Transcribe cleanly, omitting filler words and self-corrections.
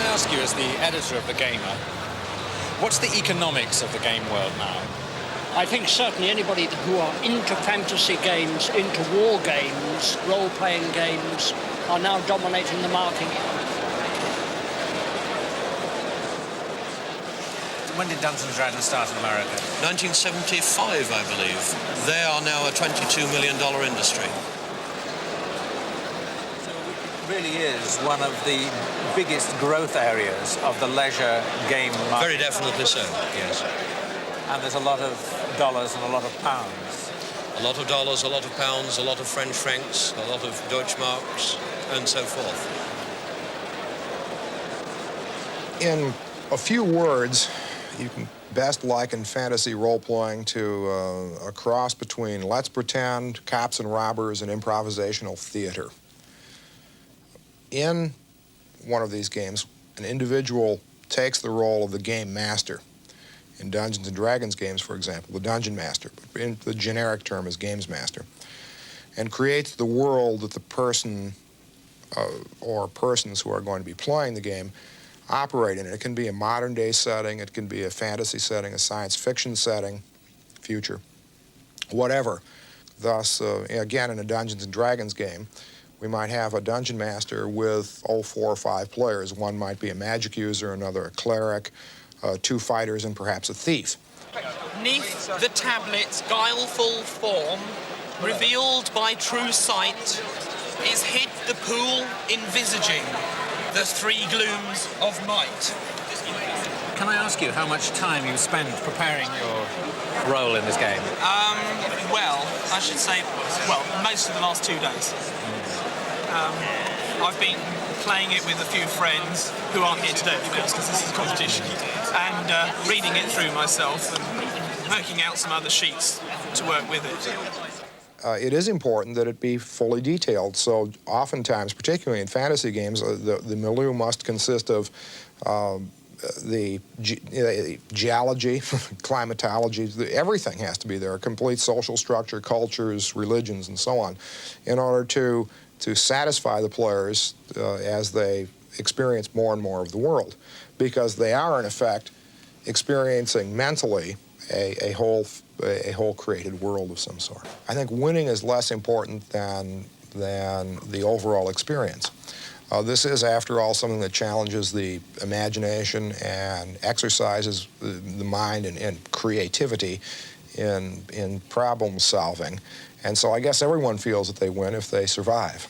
ask you, as the editor of The Gamer, what's the economics of the game world now? I think certainly anybody who are into fantasy games, into war games, role-playing games, are now dominating the market. When did Dungeons & Dragons start in America? 1975, I believe. They are now a $22 million industry. So it really is one of the biggest growth areas of the leisure game market. Very definitely so, yes. And there's a lot of dollars and a lot of pounds. A lot of dollars, a lot of pounds, a lot of French francs, a lot of Deutschmarks, and so forth. In a few words, you can best liken fantasy role-playing to a cross between Let's Pretend, Cops and Robbers, and improvisational theater. In one of these games, an individual takes the role of the game master. In Dungeons & Dragons games, for example, the Dungeon Master, but the generic term is Games Master, and creates the world that the person or persons who are going to be playing the game operate in. It can be a modern-day setting, it can be a fantasy setting, a science fiction setting, future, whatever. Thus, again, in a Dungeons & Dragons game, we might have a dungeon master with, 4 or 5 players. One might be a magic user, another a cleric, 2 fighters, and perhaps a thief. Neath the tablet's guileful form, revealed by true sight, is hid the pool envisaging the 3 glooms of might. Can I ask you how much time you spent preparing your role in this game? Well, I should say, most of the last 2 days. I've been playing it with a few friends who aren't here today, of course, because this is a competition, and reading it through myself and working out some other sheets to work with it. It is important that it be fully detailed, so oftentimes, particularly in fantasy games, the milieu must consist of the geology, climatology, everything has to be there, a complete social structure, cultures, religions, and so on, in order to satisfy the players as they experience more and more of the world, because they are, in effect, experiencing mentally a whole created world of some sort. I think winning is less important than the overall experience. This is, after all, something that challenges the imagination and exercises the mind and creativity in problem solving. And so I guess everyone feels that they win if they survive.